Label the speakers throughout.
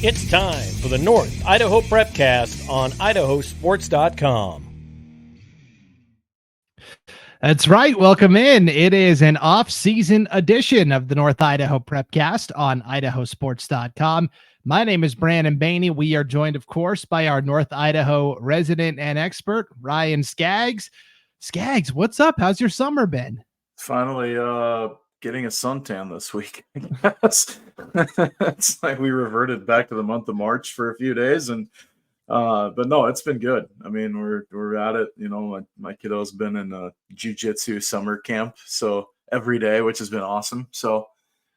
Speaker 1: It's time for the North Idaho Prepcast on IdahoSports.com.
Speaker 2: That's right. Welcome in. It is an off-season edition of the North Idaho Prepcast on IdahoSports.com. My name is Brandon Baney. We are joined, of course, by our North Idaho resident and expert, Ryan Scaggs. Scaggs, what's up? How's your summer been?
Speaker 3: Finally getting a suntan this week, I guess. It's like we reverted back to the month of March for a few days, and but no, it's been good. I mean, we're at it. You know, my kiddo's been in a jiu-jitsu summer camp, so every day, which has been awesome. So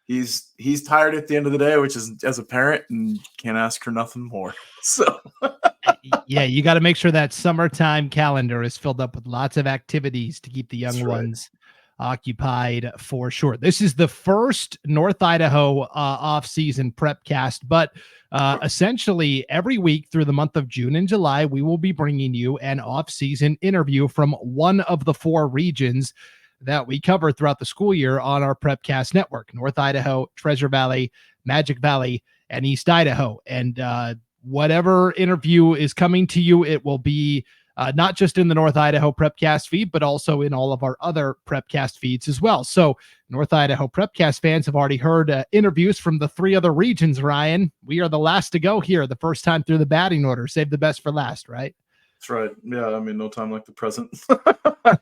Speaker 3: he's tired at the end of the day, which is, as a parent, and can't ask for nothing more. So
Speaker 2: yeah, you got to make sure that summertime calendar is filled up with lots of activities to keep the young ones occupied for sure. This is the first North Idaho off-season Prepcast, but essentially every week through the month of June and July, we will be bringing you an off-season interview from one of the four regions that we cover throughout the school year on our Prepcast network: North Idaho, Treasure Valley, Magic Valley, and East Idaho. And whatever interview is coming to you, it will be not just in the North Idaho Prepcast feed, but also in all of our other Prepcast feeds as well. So North Idaho Prepcast fans have already heard interviews from the three other regions, Ryan. We are the last to go here, the first time through the batting order. Save the best for last, right?
Speaker 3: That's right. Yeah, I mean, no time like the present.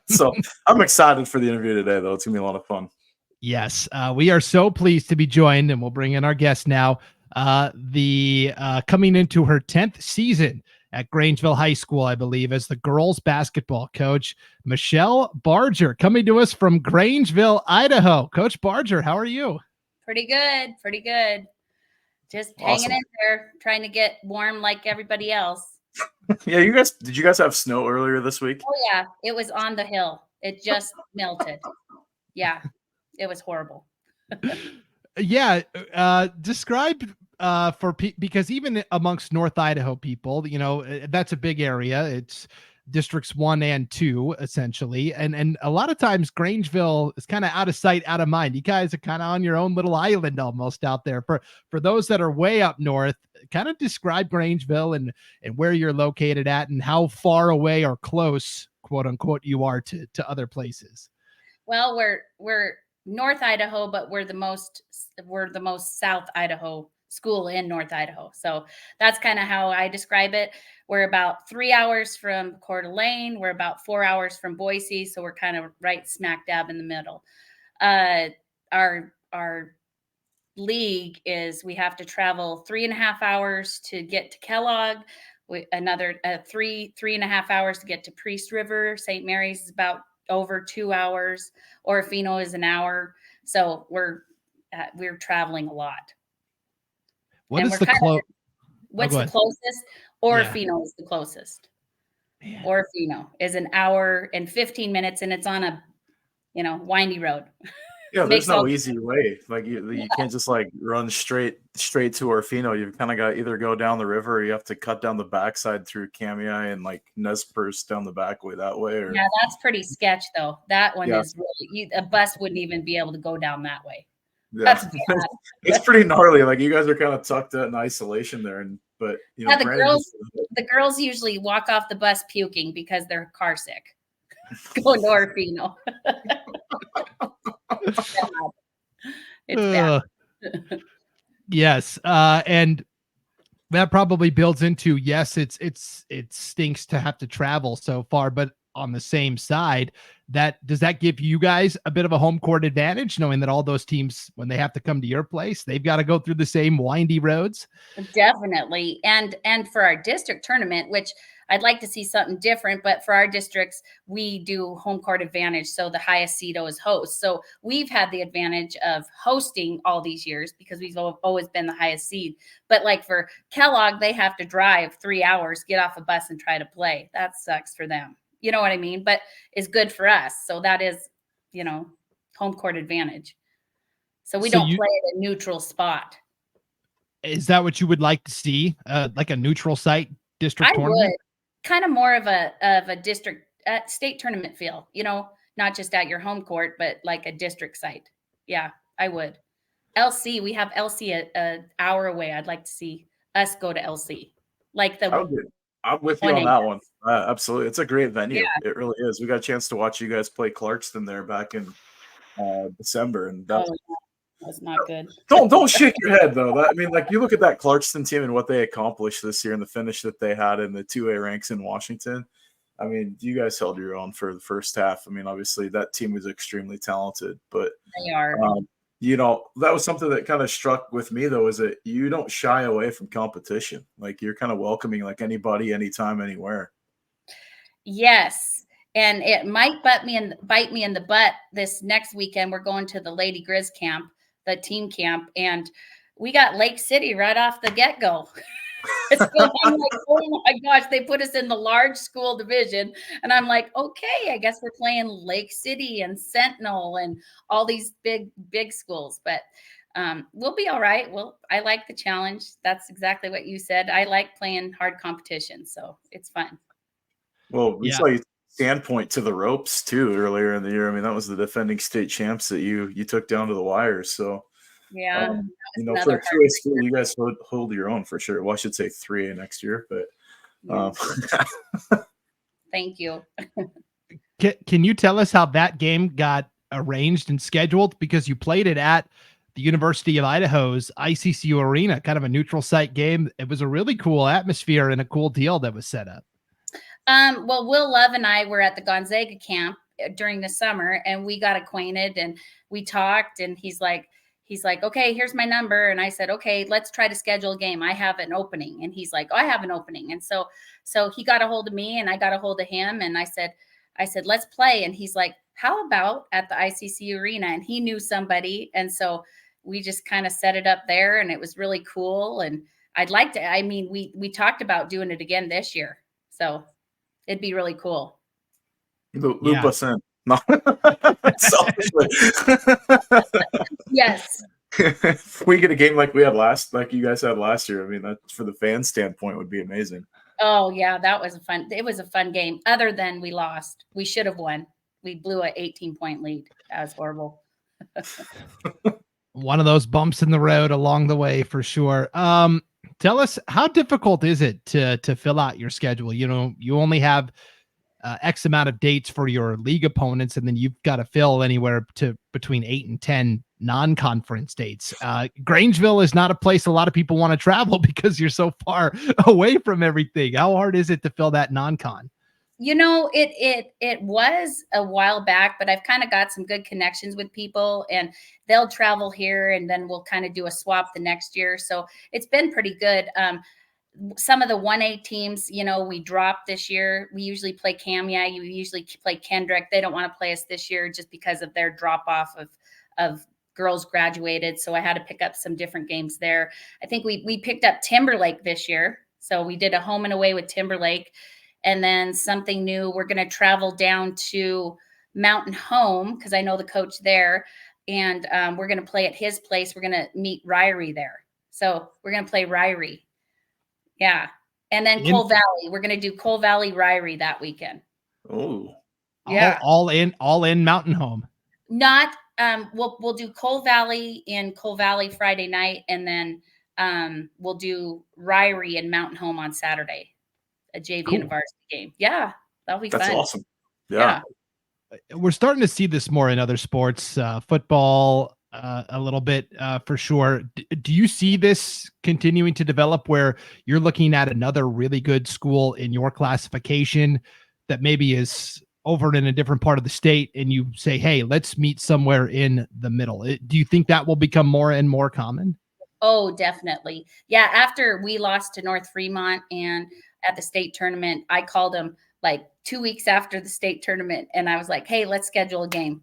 Speaker 3: So I'm excited for the interview today, though. It's going to be a lot of fun.
Speaker 2: Yes, we are so pleased to be joined, and we'll bring in our guest now, coming into her 10th season at Grangeville High School, I believe, as the girls basketball coach, Michelle Barger, coming to us from Grangeville, Idaho. Coach Barger, how are you?
Speaker 4: Pretty good. Just hanging in there, trying to get warm like everybody else.
Speaker 3: Yeah, did you guys have snow earlier this week?
Speaker 4: Oh yeah, it was on the hill. It just melted. Yeah, it was horrible.
Speaker 2: Yeah, describe because even amongst North Idaho people, you know, that's a big area. It's districts 1 and 2 essentially, and a lot of times Grangeville is kind of out of sight, out of mind. You guys are kind of on your own little island almost out there. For those that are way up north, kind of describe Grangeville and where you're located at and how far away or close, quote unquote, you are to other places.
Speaker 4: Well, we're North Idaho, but we're the most South Idaho school in North Idaho. So that's kind of how I describe it. We're about 3 hours from Coeur d'Alene. We're about 4 hours from Boise. So we're kind of right smack dab in the middle. Our league is we have to travel 3.5 hours to get to Kellogg. Another 3.5 hours to get to Priest River. St. Mary's is about over 2 hours. Orofino is an hour. So we're traveling a lot.
Speaker 2: What's the closest?
Speaker 4: Orofino is the closest. Man. Orofino is an hour and 15 minutes, and it's on a windy road.
Speaker 3: Yeah, there's no easy way. Like you can't just like run straight to Orofino. You've kind of got to either go down the river, or you have to cut down the backside through Kamiah and like Nez Perce down the back way that way. Or...
Speaker 4: Yeah, that's pretty sketch though. That one is really a bus wouldn't even be able to go down that way.
Speaker 3: Yeah, that's bad. It's pretty gnarly. Like you guys are kind of tucked in isolation there, but you know,
Speaker 4: the girls usually walk off the bus puking because they're car sick. Going to Orofino. It's bad.
Speaker 2: Yes, and that probably builds into it stinks to have to travel so far, but on the same side, does that give you guys a bit of a home court advantage, knowing that all those teams, when they have to come to your place, they've got to go through the same windy roads?
Speaker 4: Definitely. And for our district tournament, which I'd like to see something different, but for our districts, we do home court advantage. So the highest seed is host. So we've had the advantage of hosting all these years because we've always been the highest seed. But like for Kellogg, they have to drive 3 hours, get off a bus and try to play. That sucks for them. You know what I mean? But is good for us. So that is, home court advantage. So we don't play at a neutral spot.
Speaker 2: Is that what you would like to see? Like a neutral site district tournament?
Speaker 4: Would. Kind of more of a district state tournament feel, not just at your home court, but like a district site. Yeah, I would. LC, we have LC an hour away. I'd like to see us go to LC. Like the
Speaker 3: I'm with you on that one. Absolutely. It's a great venue. Yeah. It really is. We got a chance to watch you guys play Clarkston there back in December, and that
Speaker 4: was not good.
Speaker 3: Don't shake your head though. I mean, like, you look at that Clarkston team and what they accomplished this year and the finish that they had in the 2A ranks in Washington. I mean, you guys held your own for the first half. I mean, obviously that team was extremely talented, but
Speaker 4: they are.
Speaker 3: You know, that was something that kind of struck with me though, is that you don't shy away from competition. Like, you're kind of welcoming like anybody, anytime, anywhere.
Speaker 4: Yes. And it might bite me in the butt this next weekend. We're going to the Lady Grizz camp, the team camp, and we got Lake City right off the get-go. So I'm like, oh my gosh, they put us in the large school division. And I'm like, okay, I guess we're playing Lake City and Sentinel and all these big schools. But we'll be all right. Well, I like the challenge. That's exactly what you said. I like playing hard competition, so it's fun.
Speaker 3: Well, we saw you standpoint to the ropes too earlier in the year. I mean, that was the defending state champs that you took down to the wire. So
Speaker 4: yeah,
Speaker 3: you know, for a 2A school, you guys hold your own for sure. Well, I should say 3A next year, but
Speaker 4: thank you.
Speaker 2: Can you tell us how that game got arranged and scheduled? Because you played it at the University of Idaho's ICCU Arena, kind of a neutral site game. It was a really cool atmosphere and a cool deal that was set up.
Speaker 4: Well, Will Love and I were at the Gonzaga camp during the summer, and we got acquainted and we talked, and he's like, okay, here's my number. And I said, okay, let's try to schedule a game. I have an opening. And he's like, oh, I have an opening. And so he got a hold of me and I got a hold of him. And I said, let's play. And he's like, how about at the ICC Arena? And he knew somebody. And so we just kind of set it up there, and it was really cool. And I'd like to, I mean, we talked about doing it again this year. So it'd be really cool.
Speaker 3: Loop us in. No.
Speaker 4: Yes.
Speaker 3: If we get a game like you guys had last year, I mean, that for the fan standpoint would be amazing.
Speaker 4: Oh yeah, it was a fun game. Other than we lost. We should have won. We blew an 18-point lead. That was horrible.
Speaker 2: One of those bumps in the road along the way for sure. Tell us, how difficult is it to fill out your schedule? You know, you only have X amount of dates for your league opponents, and then you've got to fill anywhere to between 8 and 10 non-conference dates. Grangeville is not a place a lot of people want to travel because you're so far away from everything. How hard is it to fill that non-con?
Speaker 4: You know, it was a while back, but I've kind of got some good connections with people, and they'll travel here, and then we'll kind of do a swap the next year. So it's been pretty good. Some of the 1A teams, you know, we dropped this year. We usually play Camia. You usually play Kendrick. They don't want to play us this year just because of their drop off of girls graduated. So I had to pick up some different games there. I think we picked up Timberlake this year. So we did a home and away with Timberlake. And then something new, we're going to travel down to Mountain Home because I know the coach there. And we're going to play at his place. We're going to meet Ryrie there. So we're going to play Ryrie. Yeah. And then Cole Valley. We're going to do Cole Valley Ryrie that weekend.
Speaker 3: Oh.
Speaker 4: Yeah.
Speaker 2: All in Mountain Home.
Speaker 4: Not we'll do Cole Valley in Cole Valley Friday night, and then we'll do Ryrie and Mountain Home on Saturday. A JV and a varsity game. Yeah. That'll be fun.
Speaker 3: That's awesome. Yeah.
Speaker 2: We're starting to see this more in other sports, football, a little bit for sure. Do you see this continuing to develop where you're looking at another really good school in your classification that maybe is over in a different part of the state, and you say, hey, let's meet somewhere in the middle? Do you think that will become more and more common?
Speaker 4: Oh, definitely. Yeah. After we lost to North Fremont and at the state tournament, I called them like 2 weeks after the state tournament, and I was like, hey, let's schedule a game.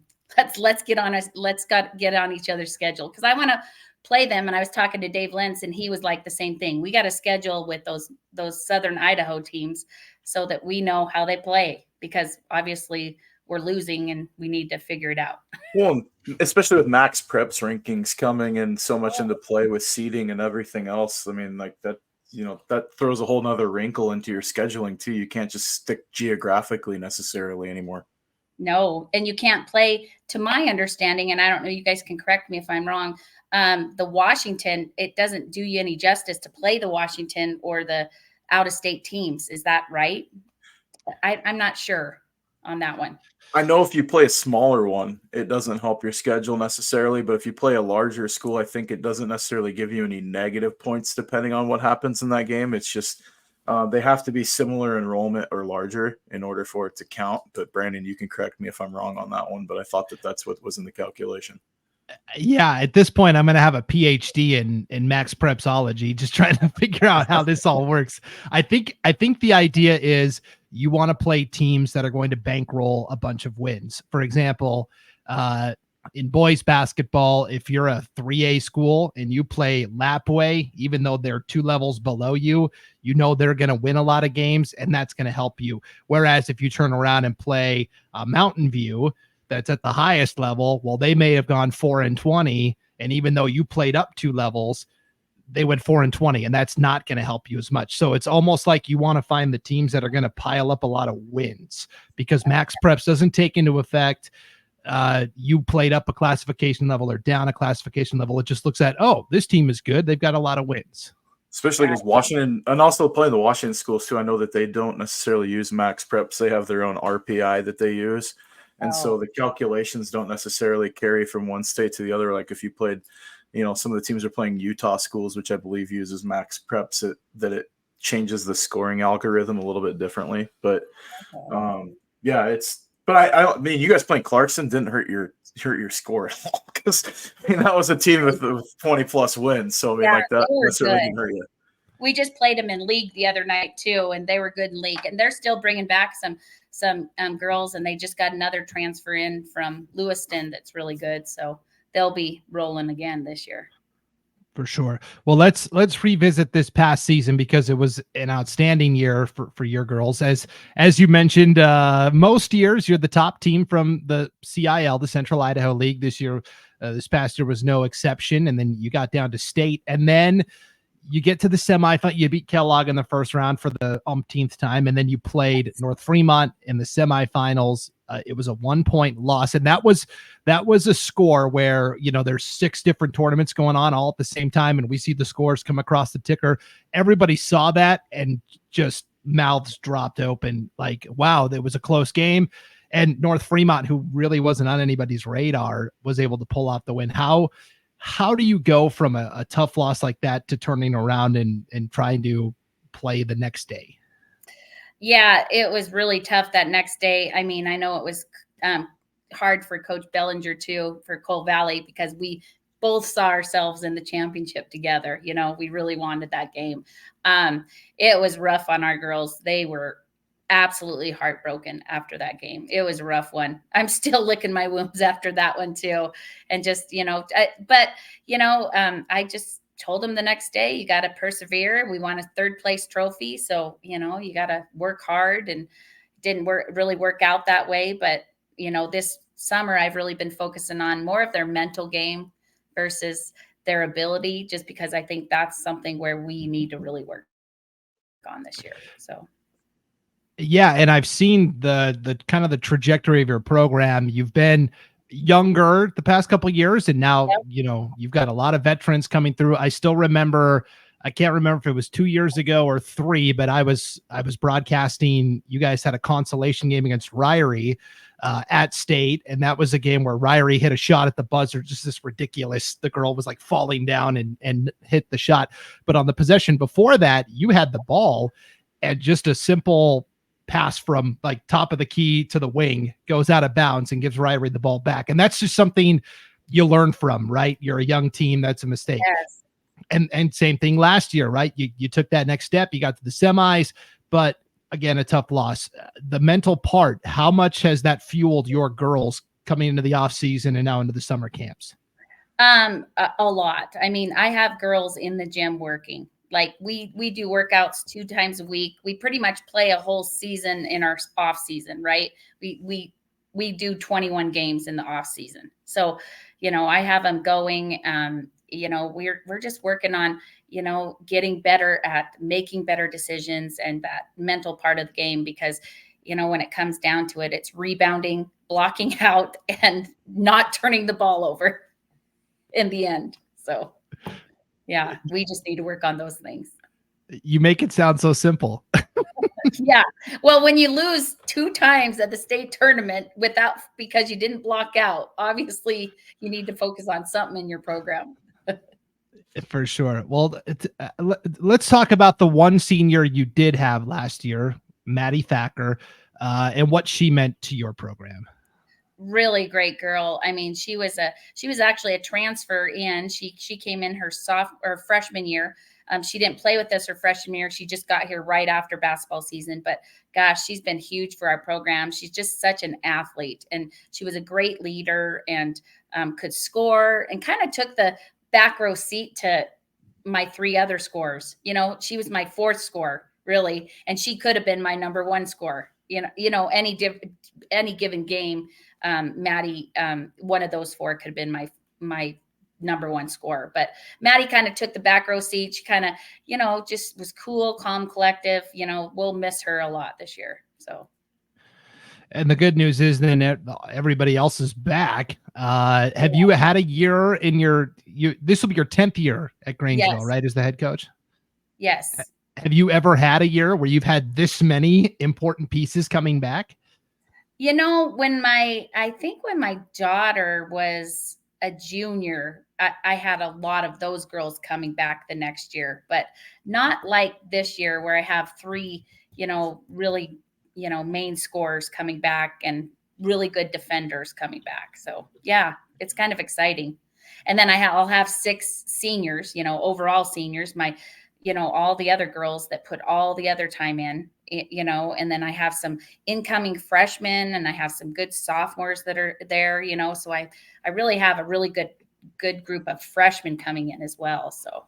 Speaker 4: Let's get on each other's schedule, because I want to play them. And I was talking to Dave Lentz, and he was like the same thing. We got to schedule with those Southern Idaho teams so that we know how they play, because obviously we're losing and we need to figure it out.
Speaker 3: Well, especially with Max Preps rankings coming in so much into play with seeding and everything else. I mean, like that, you know, that throws a whole nother wrinkle into your scheduling too. You can't just stick geographically necessarily anymore.
Speaker 4: No, and you can't play, to my understanding, and I don't know, you guys can correct me if I'm wrong. The Washington, it doesn't do you any justice to play the Washington or the out-of-state teams. Is that right? I'm not sure on that one.
Speaker 3: I know if you play a smaller one, it doesn't help your schedule necessarily, but if you play a larger school, I think it doesn't necessarily give you any negative points depending on what happens in that game. It's just they have to be similar enrollment or larger in order for it to count. But Brandon, you can correct me if I'm wrong on that one, but I thought that that's what was in the calculation.
Speaker 2: Yeah, at this point, I'm going to have a PhD in Max Prepsology, just trying to figure out how this all works. I think the idea is you want to play teams that are going to bankroll a bunch of wins. For example, in boys basketball, if you're a 3A school and you play Lapway, even though they're 2 levels below you, you know they're going to win a lot of games, and that's going to help you. Whereas if you turn around and play Mountain View, that's at the highest level, well, they may have gone 4-20, and even though you played up 2 levels, they went 4-20, and that's not going to help you as much. So it's almost like you want to find the teams that are going to pile up a lot of wins, because Max Preps doesn't take into effect you played up a classification level or down a classification level. It just looks at, oh, this team is good, they've got a lot of wins.
Speaker 3: Especially because Washington, and also playing the Washington schools too, I know that they don't necessarily use Max Preps. They have their own RPI that they use. And so the calculations don't necessarily carry from one state to the other. Like if you played, some of the teams are playing Utah schools, which I believe uses Max Preps, that it changes the scoring algorithm a little bit differently. But but I mean, you guys playing Clarkson didn't hurt your score at all, because that was a team with 20 plus wins. So I mean, that certainly didn't hurt you.
Speaker 4: We just played them in league the other night too, and they were good in league, and they're still bringing back some girls, and they just got another transfer in from Lewiston that's really good, so they'll be rolling again this year.
Speaker 2: For sure. Well, let's revisit this past season, because it was an outstanding year for your girls. As you mentioned, most years you're the top team from the CIL, the Central Idaho League. This past year was no exception, and then you got down to state, and then you get to the semifinal. You beat Kellogg in the first round for the umpteenth time, and then you played North Fremont in the semifinals. It was a 1-point loss, and that was a score where there's 6 different tournaments going on all at the same time, and we see the scores come across the ticker. Everybody saw that and just mouths dropped open, like, wow, that was a close game. And North Fremont, who really wasn't on anybody's radar, was able to pull out the win. How do you go from a tough loss like that to turning around and trying to play the next day?
Speaker 4: Yeah, it was really tough that next day. I mean, I know it was hard for Coach Bellinger too, for Coal Valley, because we both saw ourselves in the championship together. We really wanted that game. It was rough on our girls. They were absolutely heartbroken after that game. It was a rough one. I'm still licking my wounds after that one too. And just, I just told them the next day, you got to persevere. We want a 3rd place trophy. So, you got to work hard, and didn't really work out that way. But, this summer I've really been focusing on more of their mental game versus their ability, just because I think that's something where we need to really work on this year. So.
Speaker 2: Yeah, and I've seen the kind of the trajectory of your program. You've been younger the past couple of years, and now you've got a lot of veterans coming through. I still remember, I can't remember if it was 2 years ago or 3, but I was broadcasting. You guys had a consolation game against Ryrie at state, and that was a game where Ryrie hit a shot at the buzzer, just this ridiculous. The girl was like falling down and hit the shot. But on the possession before that, you had the ball, and just a simple pass from like top of the key to the wing goes out of bounds and gives Ryrie the ball back. And that's just something you learn from, right? You're a young team. That's a mistake.
Speaker 4: Yes.
Speaker 2: And same thing last year, right? You took that next step, you got to the semis, but again, a tough loss. The mental part, how much has that fueled your girls coming into the off season and now into the summer camps?
Speaker 4: A lot. I mean, I have girls in the gym working. Like we do workouts 2 times a week. We pretty much play a whole season in our off season, right? We do 21 games in the off season. So, I have them going. We're just working on, getting better at making better decisions and that mental part of the game, because, when it comes down to it, it's rebounding, blocking out, and not turning the ball over in the end. So yeah, we just need to work on those things.
Speaker 2: You make it sound so simple.
Speaker 4: Yeah. Well, when you lose 2 times at the state tournament because you didn't block out, obviously you need to focus on something in your program.
Speaker 2: For sure. Well, let's talk about the one senior you did have last year, Maddie Thacker, and what she meant to your program.
Speaker 4: Really great girl. I mean, she was actually a transfer in. She came in her freshman year. She didn't play with us her freshman year. She just got here right after basketball season. But gosh, she's been huge for our program. She's just such an athlete, and she was a great leader and could score and kind of took the back row seat to my 3 other scores. She was my 4th scorer, really, and she could have been my number 1 scorer. Any given game, Maddie, one of those 4 could have been my number 1 scorer. But Maddie kind of took the back row seat. She kind of, just was cool, calm, collective. We'll miss her a lot this year. So.
Speaker 2: And the good news is then everybody else is back. Have you had a year this will be your 10th year at Grangeville,
Speaker 4: yes.
Speaker 2: right? As the head coach?
Speaker 4: Yes.
Speaker 2: Have you ever had a year where you've had this many important pieces coming back?
Speaker 4: When my daughter was a junior, I had a lot of those girls coming back the next year, but not like this year where I have 3, really, main scorers coming back and really good defenders coming back. So yeah, it's kind of exciting. And then I'll have 6 seniors, overall seniors, all the other girls that put all the other time in, and then I have some incoming freshmen and I have some good sophomores that are there, so I really have a really good group of freshmen coming in as well. So.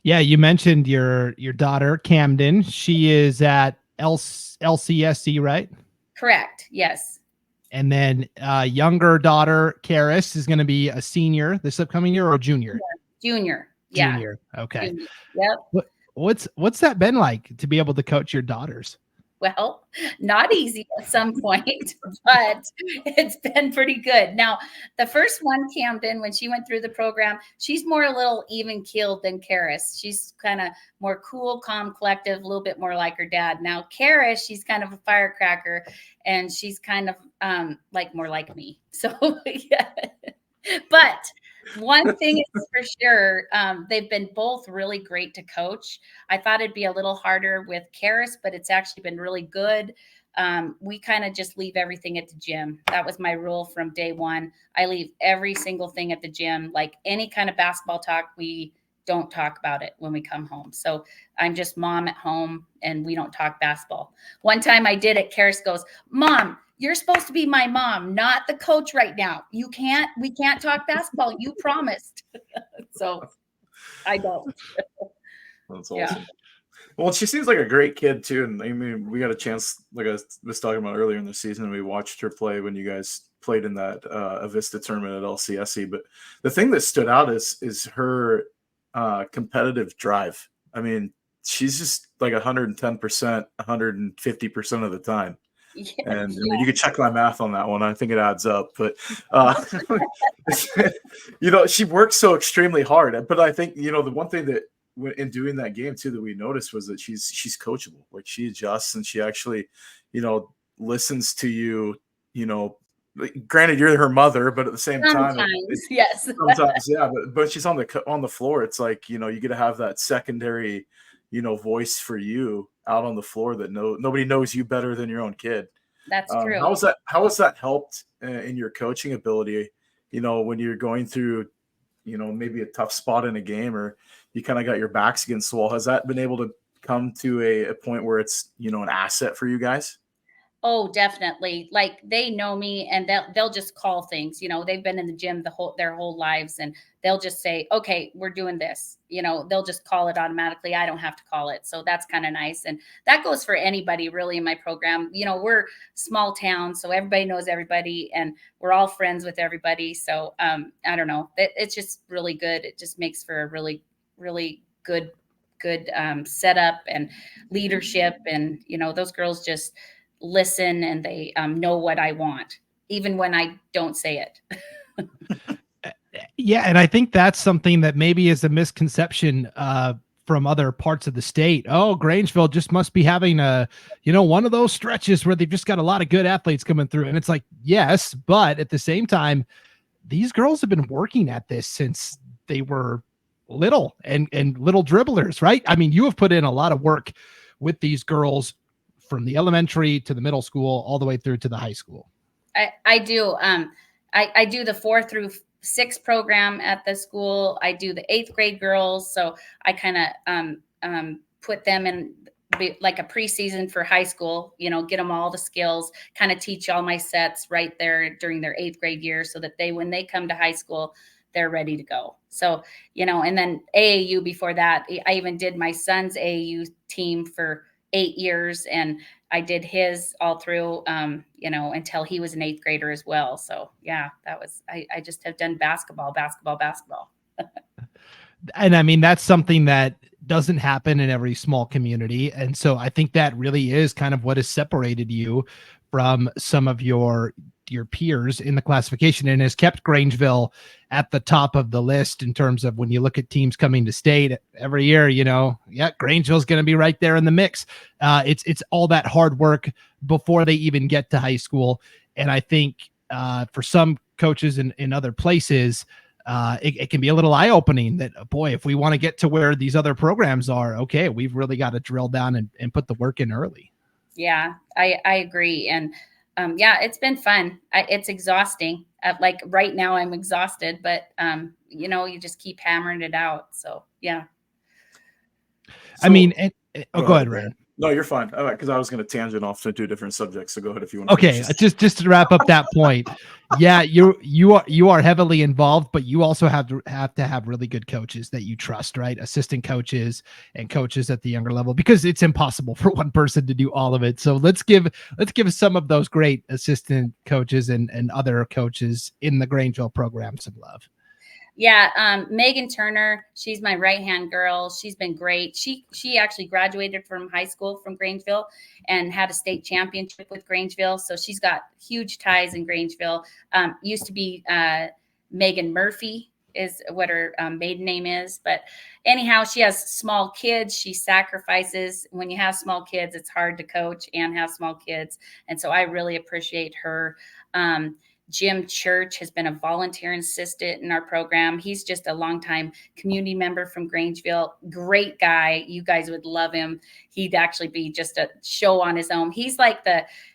Speaker 2: Yeah. You mentioned your daughter, Camden. She is at LCSC, right?
Speaker 4: Correct. Yes.
Speaker 2: And then younger daughter, Karis, is going to be a senior this upcoming year or a junior?
Speaker 4: Junior. Yeah.
Speaker 2: Junior. Okay.
Speaker 4: Junior. Yep.
Speaker 2: What's that been like to be able to coach your daughters?
Speaker 4: Well, not easy at some point, but it's been pretty good. Now, the first one, Camden, when she went through the program, she's more a little even keeled than Karis. She's kind of more cool, calm, collective, a little bit more like her dad. Now, Karis, she's kind of a firecracker, and she's kind of more like me. So, yeah. But one thing is for sure, they've been both really great to coach. I thought it'd be a little harder with Karis, but it's actually been really good. We kind of just leave everything at the gym. That was my rule from day one. I leave every single thing at the gym. Like any kind of basketball talk, we don't talk about it when we come home. So I'm just mom at home and we don't talk basketball. One time I did it, Karis goes, "Mom, you're supposed to be my mom, not the coach right now. We can't talk basketball. You promised." So I don't.
Speaker 3: That's awesome. Yeah. Well, she seems like a great kid too. And I mean, we got a chance, like I was talking about earlier in the season, we watched her play when you guys played in that Avista tournament at LCSC. But the thing that stood out is her competitive drive. I mean, she's just like 110%, 150% of the time. Yeah, and I mean, you could check my math on that one. I think it adds up, but she works so extremely hard. But I think, the one thing that in doing that game too, that we noticed was that she's coachable. Like she adjusts and she actually, listens to you, granted you're her mother, but at the same time,
Speaker 4: yes,
Speaker 3: sometimes, yeah, but she's on the floor. It's like, you get to have that secondary, voice for you out on the floor that nobody knows you better than your own kid.
Speaker 4: That's true.
Speaker 3: How has that helped in your coaching ability, when you're going through, maybe a tough spot in a game or you kind of got your backs against the wall? Has that been able to come to a point where it's, an asset for you guys?
Speaker 4: Oh, definitely. Like they know me and they'll just call things, they've been in the gym their whole lives and they'll just say, "Okay, we're doing this." They'll just call it automatically. I don't have to call it. So that's kind of nice. And that goes for anybody really in my program. We're small town, so everybody knows everybody and we're all friends with everybody. So I don't know. It's just really good. It just makes for a really, really good setup and leadership. And, those girls just listen and they know what I want, even when I don't say it.
Speaker 2: Yeah, and I think that's something that maybe is a misconception from other parts of the state. Oh, Grangeville just must be having one of those stretches where they've just got a lot of good athletes coming through. And it's like, yes, but at the same time, these girls have been working at this since they were little and little dribblers, right? I mean, you have put in a lot of work with these girls from the elementary to the middle school, all the way through to the high school.
Speaker 4: I do. I do the 4 through 6 program at the school. I do the 8th grade girls. So I kind of put them in like a preseason for high school, get them all the skills, kind of teach all my sets right there during their 8th grade year so that when they come to high school, they're ready to go. So, and then AAU before that, I even did my son's AAU team for 8 years, and I did his all through, until he was an 8th grader as well. So yeah, I just have done basketball.
Speaker 2: And I mean, that's something that doesn't happen in every small community. And so I think that really is kind of what has separated you from some of your peers in the classification and has kept Grangeville at the top of the list in terms of when you look at teams coming to state every year, Grangeville's going to be right there in the mix. It's all that hard work before they even get to high school. And I think for some coaches in other places, it can be a little eye-opening that, boy, if we want to get to where these other programs are, okay, we've really got to drill down and put the work in early.
Speaker 4: Yeah, I agree. And it's been fun. It's exhausting. Like right now I'm exhausted, but you just keep hammering it out. So, yeah.
Speaker 2: I mean, go ahead, Ryan.
Speaker 3: No, you're fine. Because I was going to tangent off to 2 different subjects. So go ahead if you want.
Speaker 2: Okay, just to wrap up that point. Yeah, you are heavily involved, but you also have to have really good coaches that you trust, right? Assistant coaches and coaches at the younger level, because it's impossible for one person to do all of it. So let's give some of those great assistant coaches and other coaches in the Grangeville program some love.
Speaker 4: Yeah, Megan Turner, she's my right-hand girl. She's been great. She actually graduated from high school from Grangeville and had a state championship with Grangeville. So she's got huge ties in Grangeville. Used to be Megan Murphy is what her maiden name is. But anyhow, she has small kids. She sacrifices. When you have small kids, it's hard to coach and have small kids. And so I really appreciate her. Jim Church has been a volunteer assistant in our program. He's just a longtime community member from Grangeville. Great guy. You guys would love him. He'd actually be just a show on his own. He's like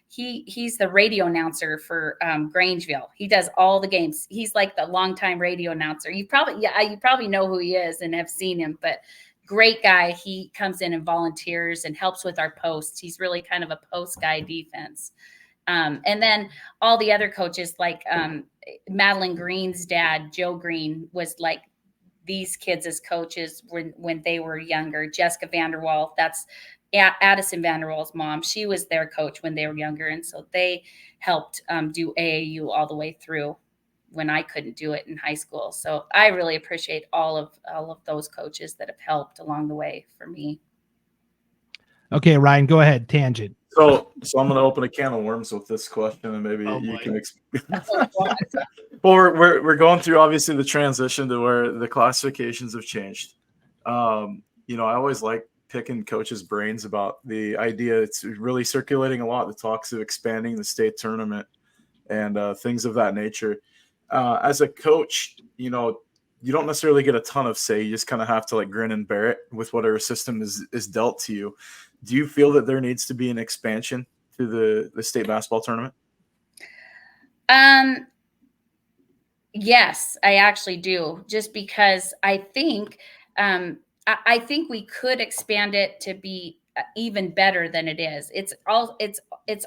Speaker 4: he's the radio announcer for Grangeville. He does all the games. He's like the longtime radio announcer. You probably know who he is and have seen him, but great guy. He comes in and volunteers and helps with our posts. He's really kind of a post guy defense. And then all the other coaches, like Madeline Green's dad, Joe Green, was like these kids as coaches when they were younger. Jessica Vanderwall, that's Addison Vanderwall's mom. She was their coach when they were younger. And so they helped do AAU all the way through when I couldn't do it in high school. So I really appreciate all of those coaches that have helped along the way for me.
Speaker 2: Okay, Ryan, go ahead. Tangent.
Speaker 3: So I'm going to open a can of worms with this question, and maybe you can Well, we're going through obviously the transition to where the classifications have changed. I always like picking coaches' brains about the idea. It's really circulating a lot. The talks of expanding the state tournament and things of that nature. As a coach, you don't necessarily get a ton of say. You just kind of have to grin and bear it with whatever system is dealt to you. Do you feel that there needs to be an expansion to the state basketball tournament?
Speaker 4: Yes, I actually do. Just because I think we could expand it to be even better than it is. It's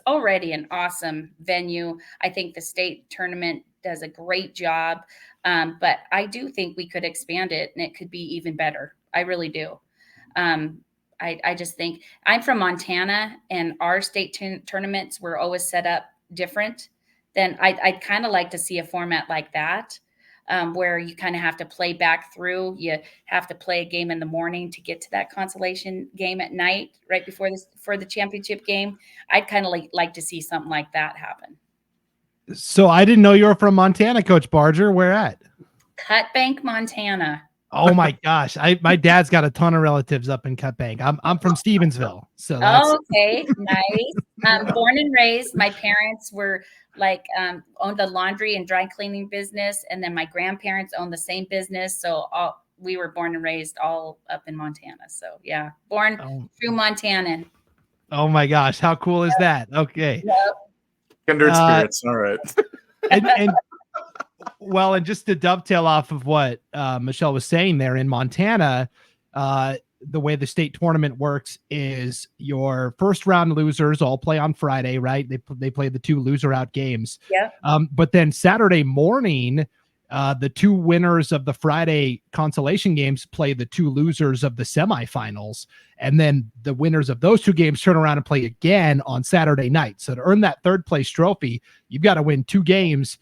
Speaker 4: already an awesome venue. I think the state tournament does a great job, but I do think we could expand it and it could be even better. I really do. I just think I'm from Montana, and our state tournaments were always set up different. Then I'd kind of like to see a format like that. where you kind of have to play back through. You have to play a game in the morning to get to that consolation game at night, right before for the championship game. I'd kind of like to see something like that happen.
Speaker 2: So I didn't know you were from Montana, Coach Barger. Where at?
Speaker 4: Cut Bank, Montana.
Speaker 2: Oh my gosh. My dad's got a ton of relatives up in Cut Bank. I'm from Stevensville. So that's
Speaker 4: okay, nice. Born and raised. My parents were owned a laundry and dry cleaning business. And then my grandparents owned the same business. So we were born and raised all up in Montana. So yeah, true Montanan.
Speaker 2: Oh my gosh. How cool is that? Okay.
Speaker 4: Yep.
Speaker 3: Kindred spirits. All right.
Speaker 2: and well, and just to dovetail off of what Michelle was saying there, in Montana, the way the state tournament works is your first round losers all play on Friday, right? They play the 2 loser out games.
Speaker 4: Yeah.
Speaker 2: But then Saturday morning, the 2 winners of the Friday consolation games play the 2 losers of the semifinals. And then the winners of those 2 games turn around and play again on Saturday night. So to earn that 3rd place trophy, you've got to win 2 games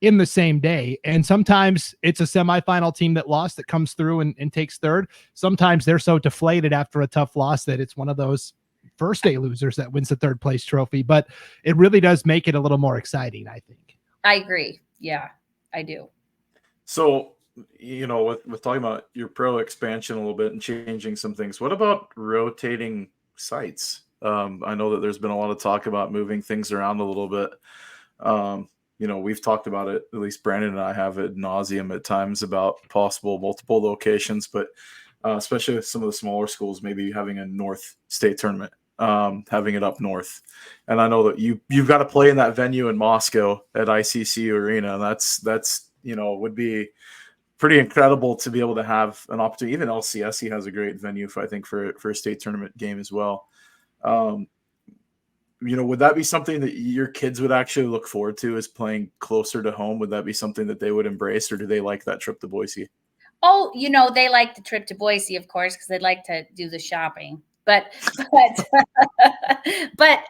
Speaker 2: in the same day. And sometimes it's a semifinal team that lost that comes through and takes 3rd. Sometimes they're so deflated after a tough loss that it's one of those first day losers that wins the 3rd place trophy. But it really does make it a little more exciting, I think.
Speaker 4: I agree. Yeah, I do.
Speaker 3: So, with talking about your pro expansion a little bit and changing some things, what about rotating sites? I know that there's been a lot of talk about moving things around a little bit. We've talked about it, at least Brandon and I have ad nauseum at times about possible multiple locations, but especially with some of the smaller schools, maybe having a North state tournament, having it up north. And I know that you've got to play in that venue in Moscow at ICC Arena. And that's would be pretty incredible to be able to have an opportunity. Even LCSC has a great venue for a state tournament game as well. Would that be something that your kids would actually look forward to, is playing closer to home? Would that be something that they would embrace, or do they like that trip to Boise?
Speaker 4: Oh, they like the trip to Boise, of course, because they'd like to do the shopping. But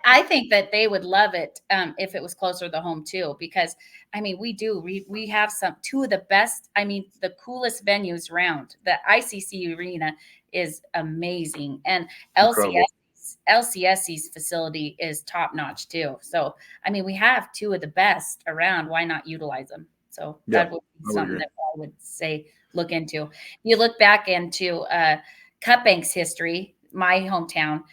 Speaker 4: I think that they would love it if it was closer to home too, because we have 2 of the best, the coolest venues around. The ICC Arena is amazing, and LCSC's facility is top notch too. So, we have 2 of the best around. Why not utilize them? So that would be something that I would say look into. You look back into Cut Bank's history, my hometown.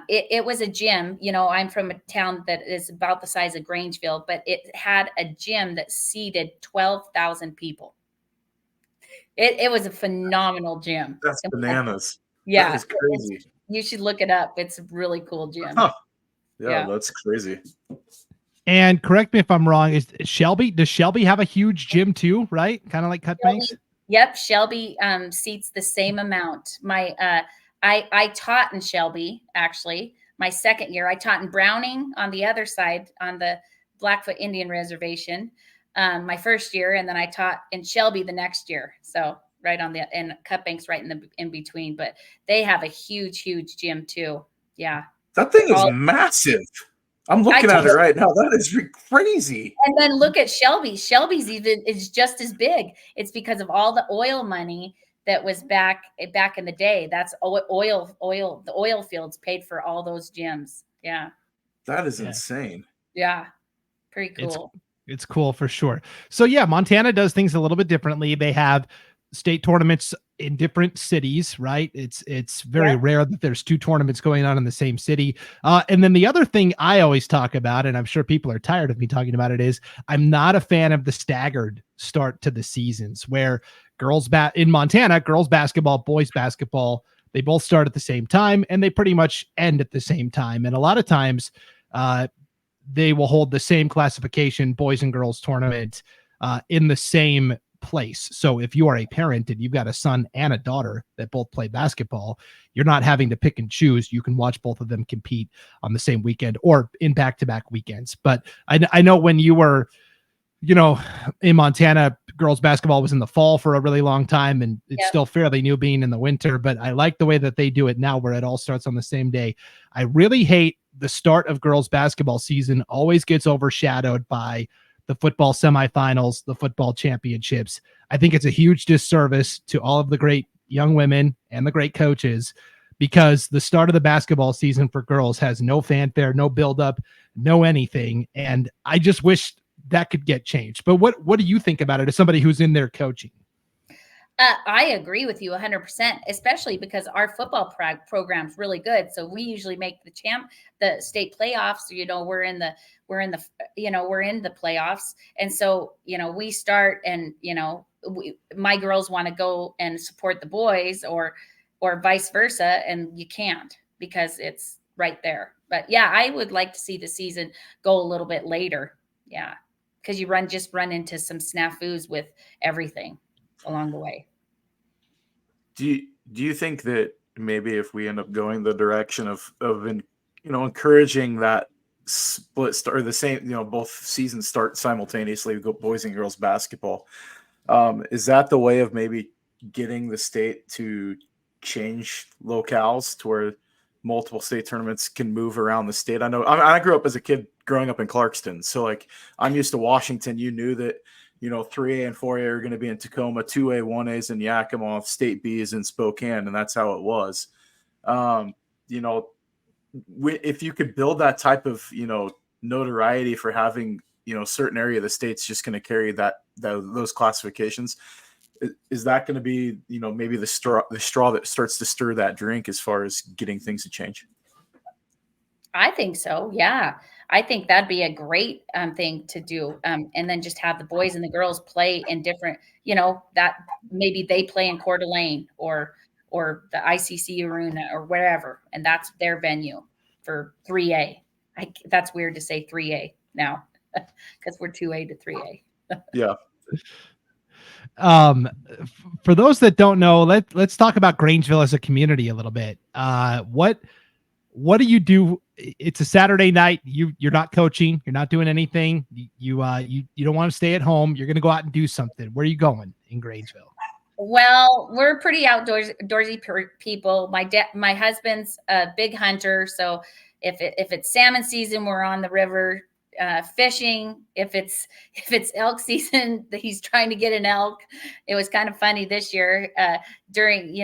Speaker 4: It was a gym. I'm from a town that is about the size of Grangeville, but it had a gym that seated 12,000 people. It was a phenomenal gym.
Speaker 3: That's bananas.
Speaker 4: Yeah.
Speaker 3: That is crazy.
Speaker 4: You should look it up. It's a really cool gym.
Speaker 3: Huh. Yeah, that's crazy.
Speaker 2: And correct me if I'm wrong, does Shelby have a huge gym too, right? Kind of like Cut Banks?
Speaker 4: Yep. Shelby seats the same amount. I taught in Shelby, actually. My second year, I taught in Browning on the other side on the Blackfoot Indian Reservation my first year, and then I taught in Shelby the next year. So right and Cut Bank's right in between, but they have a huge gym too. Yeah.
Speaker 3: That thing is massive. I'm looking at it right now. That is crazy.
Speaker 4: And then look at Shelby. Shelby's is just as big. It's because of all the oil money that was back in the day. That's oil. The oil fields paid for all those gyms. Yeah.
Speaker 3: That is insane.
Speaker 4: Yeah. Pretty cool.
Speaker 2: It's cool for sure. So yeah, Montana does things a little bit differently. They have state tournaments in different cities, right? It's very rare that there's 2 tournaments going on in the same city. And then the other thing I always talk about, and I'm sure people are tired of me talking about it, is I'm not a fan of the staggered start to the seasons where in Montana, girls basketball, boys basketball, they both start at the same time and they pretty much end at the same time. And a lot of times they will hold the same classification boys and girls tournament in the same place. So if you are a parent and you've got a son and a daughter that both play basketball, you're not having to pick and choose. You can watch both of them compete on the same weekend or in back-to-back weekends. But I know when you were, in Montana, girls basketball was in the fall for a really long time, and it's still fairly new being in the winter, but I like the way that they do it now where it all starts on the same day. I really hate the start of girls basketball season always gets overshadowed by the football semifinals, the football championships. I think it's a huge disservice to all of the great young women and the great coaches, because the start of the basketball season for girls has no fanfare, no buildup, no anything. And I just wish that could get changed. But what do you think about it as somebody who's in there coaching?
Speaker 4: I agree with you 100%, especially because our football program's really good. So we usually make the state playoffs. We're in the playoffs. And so, we start and, my girls want to go and support the boys or vice versa. And you can't because it's right there. But yeah, I would like to see the season go a little bit later. Yeah. Because you run into some snafus with everything along the way.
Speaker 3: Do you think that maybe if we end up going the direction of encouraging that split start, or the same, both seasons start simultaneously, boys and girls basketball, is that the way of maybe getting the state to change locales to where multiple state tournaments can move around the state? I know I grew up as a kid growing up in Clarkston, so like I'm used to Washington. You knew that 3A and 4A are going to be in Tacoma, 2A, 1A's in Yakima, State B is in Spokane, and that's how it was. If you could build that type of notoriety for having a certain area of the state's just going to carry those classifications, is that going to be maybe the straw that starts to stir that drink as far as getting things to change?
Speaker 4: I think so. Yeah. I think that'd be a great thing to do. And then just have the boys and the girls play in different, that maybe they play in Coeur d'Alene or the ICC arena or wherever. And that's their venue for 3A. That's weird to say 3A now because we're 2A to 3A.
Speaker 3: Yeah.
Speaker 2: For those that don't know, let's talk about Grangeville as a community a little bit. What do you do? It's a Saturday night. You're not coaching. You're not doing anything. You don't want to stay at home. You're going to go out and do something. Where are you going in Grangeville?
Speaker 4: Well, we're pretty outdoorsy people. My husband's a big hunter, so if it's salmon season, we're on the river fishing. If it's elk season, he's trying to get an elk. It was kind of funny this year during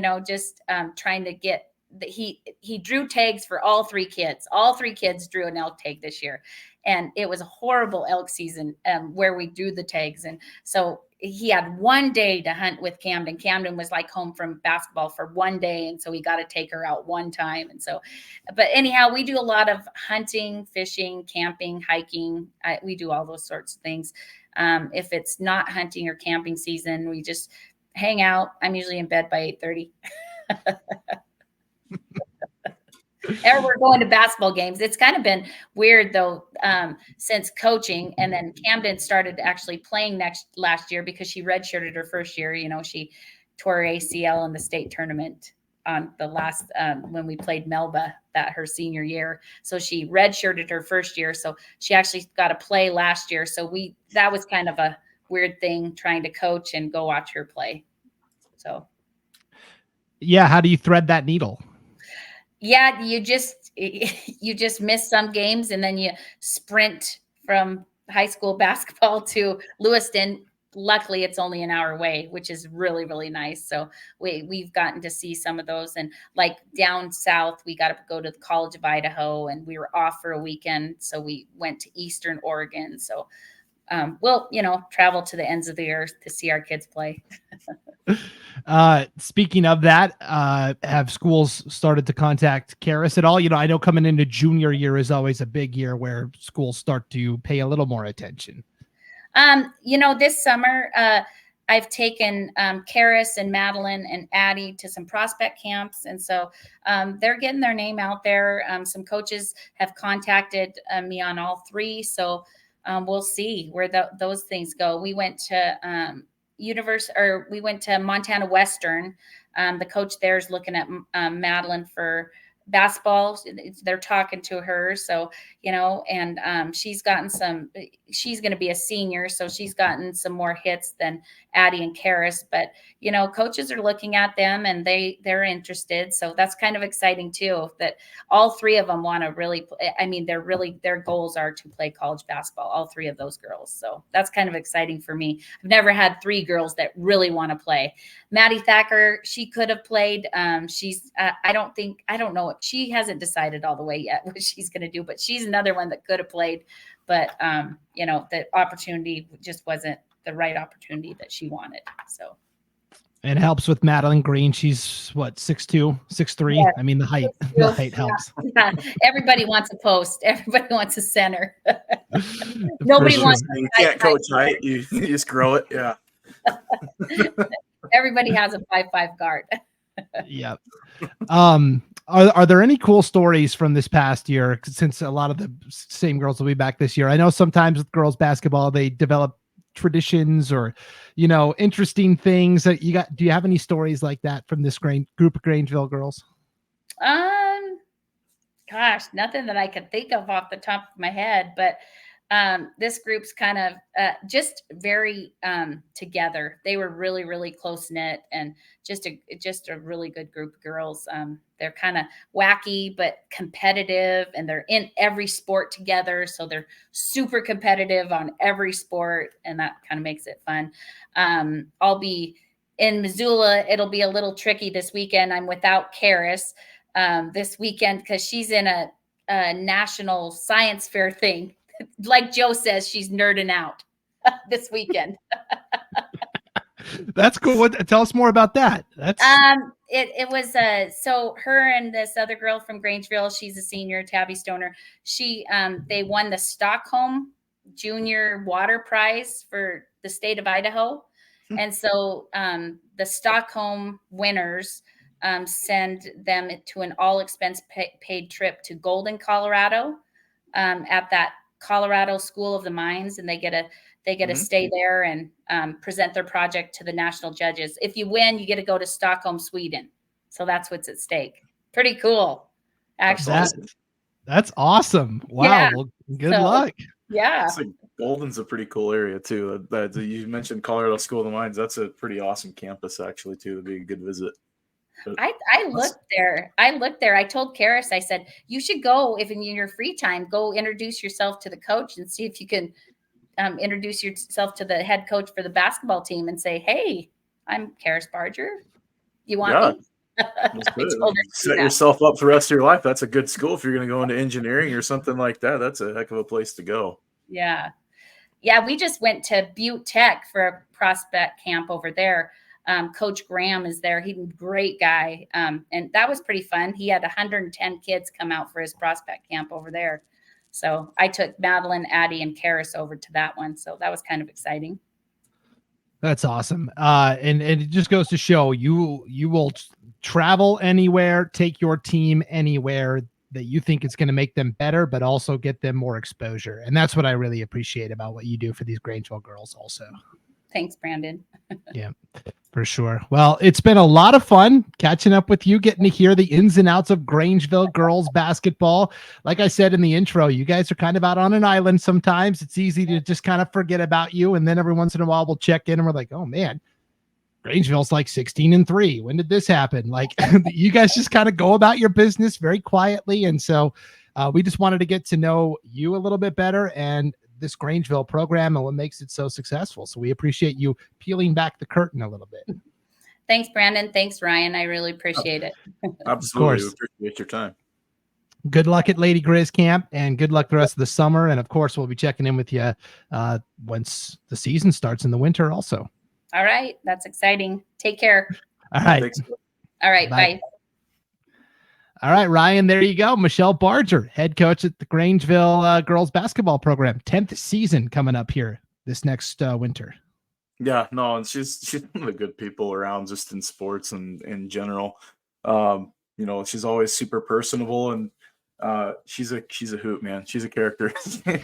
Speaker 4: trying to get. He drew tags for all three kids. All three kids drew an elk tag this year, and it was a horrible elk season where we drew the tags. And so he had one day to hunt with Camden. Camden was like home from basketball for one day, and so we got to take her out one time. And so, but anyhow, we do a lot of hunting, fishing, camping, hiking. We do all those sorts of things. If it's not hunting or camping season, we just hang out. I'm usually in bed by 8:30. Or we're going to basketball games. It's kind of been weird though, since coaching, and then Camden started actually playing last year because she redshirted her first year. She tore her ACL in the state tournament on the last when we played Melba her senior year. So she redshirted her first year. So she actually got to play last year. So that was kind of a weird thing, trying to coach and go watch her play. So
Speaker 2: yeah, how do you thread that needle?
Speaker 4: Yeah, you just miss some games, and then you sprint from high school basketball to Lewiston. Luckily, it's only an hour away, which is really, really nice. So we've gotten to see some of those. And like down south, we got to go to the College of Idaho, and we were off for a weekend. So we went to Eastern Oregon. So we'll, travel to the ends of the earth to see our kids play.
Speaker 2: Speaking of that, have schools started to contact Karis at all? I know coming into junior year is always a big year where schools start to pay a little more attention.
Speaker 4: This summer, I've taken Karis and Madeline and Addie to some prospect camps. And so they're getting their name out there. Some coaches have contacted me on all three. So we'll see where those things go. We went to we went to Montana Western. The coach there is looking at Madeline for basketball, they're talking to her. So, and she's going to be a senior. So she's gotten some more hits than Addie and Karis, but coaches are looking at them and they're interested. So that's kind of exciting too, that all three of them want to really, their goals are to play college basketball, all three of those girls. So that's kind of exciting for me. I've never had three girls that really want to play. Maddie Thacker, she could have played. I don't know. She hasn't decided all the way yet what she's going to do, but she's another one that could have played. But, the opportunity just wasn't the right opportunity that she wanted. So.
Speaker 2: And it helps with Madeline Green. She's what, 6'2", 6'3". Yeah. I mean, the height helps.
Speaker 4: Yeah. Everybody wants a post. Everybody wants a center. Nobody wants.
Speaker 3: You can't coach height. You just grow it. Yeah.
Speaker 4: Everybody has a 5'5" guard.
Speaker 2: Yep. Are there any cool stories from this past year? Since a lot of the same girls will be back this year. I know sometimes with girls basketball, they develop traditions or, interesting things that you got. Do you have any stories like that from this group of Grangeville girls?
Speaker 4: Gosh, nothing that I could think of off the top of my head, but this group's kind of just very together. They were really, really close knit and just a really good group of girls. They're kind of wacky, but competitive, and they're in every sport together. So they're super competitive on every sport, and that kind of makes it fun. I'll be in Missoula. It'll be a little tricky this weekend. I'm without Karis this weekend because she's in a national science fair thing. Like Joe says, she's nerding out this weekend.
Speaker 2: That's cool. Tell us more about that. That's
Speaker 4: it was so her and this other girl from Grangeville, she's a senior, Tabby Stoner. They won the Stockholm Junior Water Prize for the state of Idaho. And so the Stockholm winners send them to an all expense paid trip to Golden, Colorado, at that Colorado School of the Mines, and they get to stay there and present their project to the national judges. If you win, you get to go to Stockholm, Sweden. So that's what's at stake. Pretty cool, actually.
Speaker 2: That's awesome. Wow.
Speaker 4: Yeah.
Speaker 2: Well, good luck.
Speaker 4: Yeah.
Speaker 3: Golden's a pretty cool area too. That you mentioned Colorado School of the Mines. That's a pretty awesome campus actually too. It'd be a good visit.
Speaker 4: I looked there. I told Karis, I said, you should go, if in your free time, go introduce yourself to the coach and see if you can introduce yourself to the head coach for the basketball team and say, hey, I'm Karis Barger. You want me?
Speaker 3: Set yourself up for the rest of your life. That's a good school if you're going to go into engineering or something like that. That's a heck of a place to go.
Speaker 4: Yeah. Yeah, we just went to Butte Tech for a prospect camp over there. Coach Graham is there. He's a great guy. And that was pretty fun. He had 110 kids come out for his prospect camp over there. So I took Madeline, Addie, and Karis over to that one. So that was kind of exciting.
Speaker 2: That's awesome. And it just goes to show you will travel anywhere, take your team anywhere that you think it's going to make them better, but also get them more exposure. And that's what I really appreciate about what you do for these Grangeville girls also.
Speaker 4: Thanks, Brandon.
Speaker 2: Yeah, for sure. Well, it's been a lot of fun catching up with you, getting to hear the ins and outs of Grangeville girls basketball. Like I said in the intro, you guys are kind of out on an island sometimes. It's easy to just kind of forget about you. And then every once in a while we'll check in and we're like, oh man, Grangeville's like 16-3. When did this happen? Like you guys just kind of go about your business very quietly. And so we just wanted to get to know you a little bit better and this Grangeville program and what makes it so successful. So we appreciate you peeling back the curtain a little bit.
Speaker 4: Thanks, Brandon. Thanks, Ryan. I really appreciate it.
Speaker 3: Absolutely. We appreciate your time.
Speaker 2: Good luck at Lady Grizz Camp and good luck the rest of the summer. And of course, we'll be checking in with you once the season starts in the winter also.
Speaker 4: All right. That's exciting. Take care.
Speaker 2: All right.
Speaker 3: Thanks.
Speaker 4: All right. Bye.
Speaker 2: All right, Ryan, there you go. Michelle Barger, head coach at the Grangeville girls basketball program. 10th season coming up here this next winter.
Speaker 3: Yeah, no, and she's one of the good people around just in sports and in general. She's always super personable and she's a hoot, man. She's a character.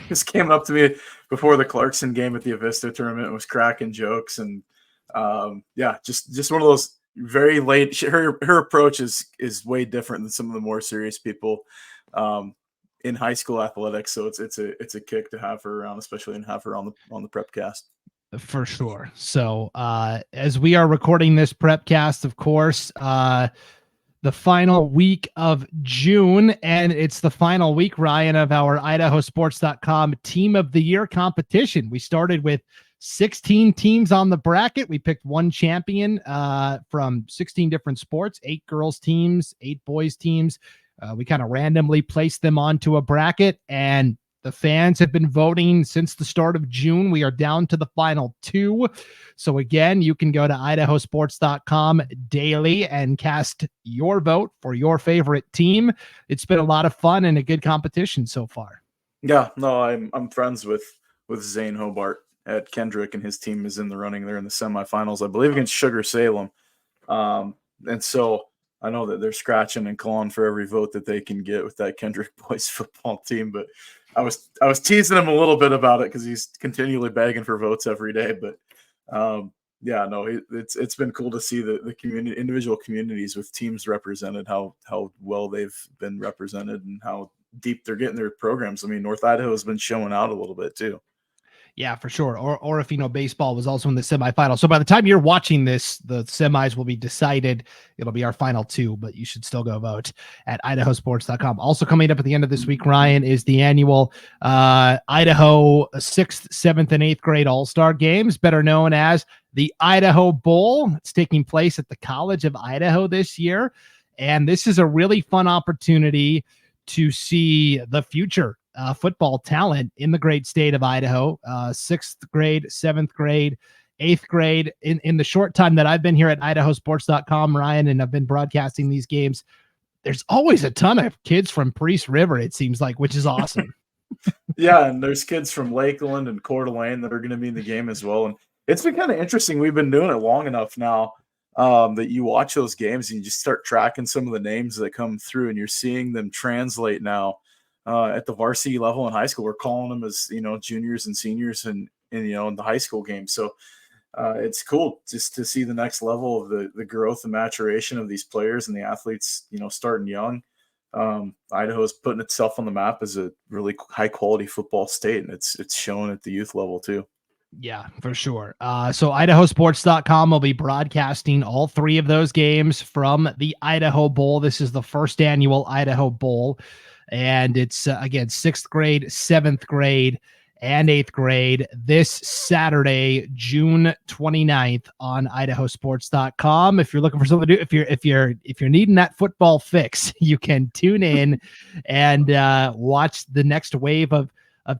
Speaker 3: Just came up to me before the Clarkson game at the Avista tournament and was cracking jokes and just one of those very late. Her approach is way different than some of the more serious people in high school athletics. So it's a kick to have her around, especially and have her on the Prepcast.
Speaker 2: For sure. So as we are recording this Prepcast, of course, the final week of June, and it's the final week, Ryan, of our IdahoSports.com Team of the Year competition. We started with 16 teams on the bracket. We picked one champion from 16 different sports, 8 girls teams, 8 boys teams. We kind of randomly placed them onto a bracket, and the fans have been voting since the start of June. We are down to the final 2. So again, you can go to IdahoSports.com daily and cast your vote for your favorite team. It's been a lot of fun and a good competition so far.
Speaker 3: Yeah, no, I'm friends with Zane Hobart at Kendrick, and his team is in the running. They're in the semifinals, I believe, against Sugar Salem. And so I know that they're scratching and clawing for every vote that they can get with that Kendrick boys football team. But I was teasing him a little bit about it because he's continually begging for votes every day. But yeah, no, it's been cool to see the community, individual communities with teams represented, how well they've been represented and how deep they're getting their programs. I mean, North Idaho has been showing out a little bit too.
Speaker 2: Yeah, for sure. Or if, baseball was also in the semifinal. So by the time you're watching this, the semis will be decided. It'll be our final 2, but you should still go vote at IdahoSports.com. Also coming up at the end of this week, Ryan, is the annual Idaho 6th, 7th, and 8th grade All-Star Games, better known as the Idaho Bowl. It's taking place at the College of Idaho this year. And this is a really fun opportunity to see the future football talent in the great state of Idaho, 6th grade, 7th grade, 8th grade. In the short time that I've been here at IdahoSports.com, Ryan, and I've been broadcasting these games, there's always a ton of kids from Priest River, it seems like, which is awesome.
Speaker 3: Yeah, and there's kids from Lakeland and Coeur d'Alene that are going to be in the game as well. And it's been kind of interesting. We've been doing it long enough now that you watch those games and you just start tracking some of the names that come through, and you're seeing them translate now. At the varsity level in high school, we're calling them as, juniors and seniors and in the high school game. So it's cool just to see the next level of the growth and maturation of these players and the athletes, starting young. Idaho is putting itself on the map as a really high quality football state, and it's shown at the youth level too.
Speaker 2: Yeah, for sure. So IdahoSports.com will be broadcasting all 3 of those games from the Idaho Bowl. This is the first annual Idaho Bowl. And it's, again, 6th grade, 7th grade, and 8th grade this Saturday, June 29th on IdahoSports.com. If you're looking for something to do, if you're needing that football fix, you can tune in and watch the next wave of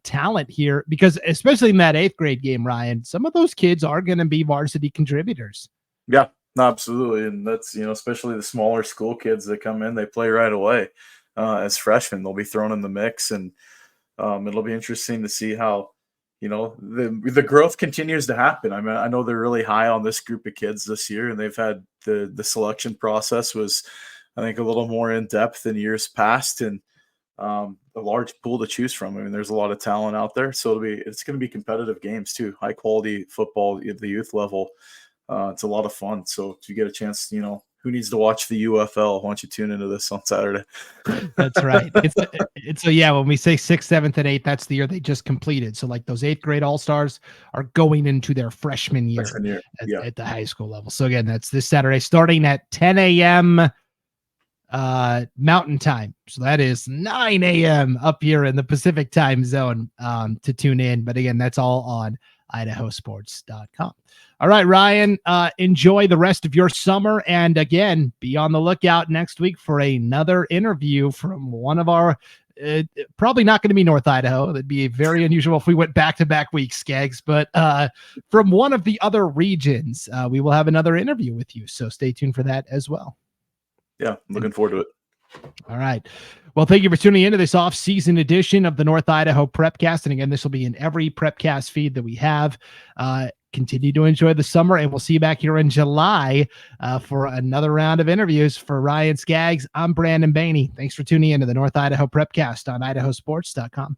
Speaker 2: talent here, because especially in that 8th grade game, Ryan, some of those kids are going to be varsity contributors.
Speaker 3: Yeah, absolutely. And that's, especially the smaller school kids that come in, they play right away. As freshmen, they'll be thrown in the mix, and it'll be interesting to see how, the growth continues to happen. I mean, I know they're really high on this group of kids this year, and they've had the selection process was, I think, a little more in depth than years past, and a large pool to choose from. I mean, there's a lot of talent out there, so it's going to be competitive games too, high quality football at the youth level. It's a lot of fun. So if you get a chance, who needs to watch the UFL? Why don't you tune into this on Saturday?
Speaker 2: That's right. It's yeah, when we say 6th, 7th, and 8th, that's the year they just completed. So like those 8th grade All-Stars are going into their freshman year, at the high school level. So again, that's this Saturday starting at 10 a.m. Mountain time. So that is 9 a.m. up here in the Pacific time zone to tune in. But again, that's all on IdahoSports.com. All right, Ryan, enjoy the rest of your summer. And again, be on the lookout next week for another interview from one of our, probably not going to be North Idaho. That'd be very unusual if we went back-to-back weeks, Scaggs. But from one of the other regions, we will have another interview with you. So stay tuned for that as well.
Speaker 3: Yeah, I'm looking forward to it.
Speaker 2: All right. Well, thank you for tuning into this off-season edition of the North Idaho Prepcast. And again, this will be in every Prepcast feed that we have. Continue to enjoy the summer, and we'll see you back here in July for another round of interviews. For Ryan Scaggs, I'm Brandon Baney. Thanks for tuning into the North Idaho Prepcast on IdahoSports.com.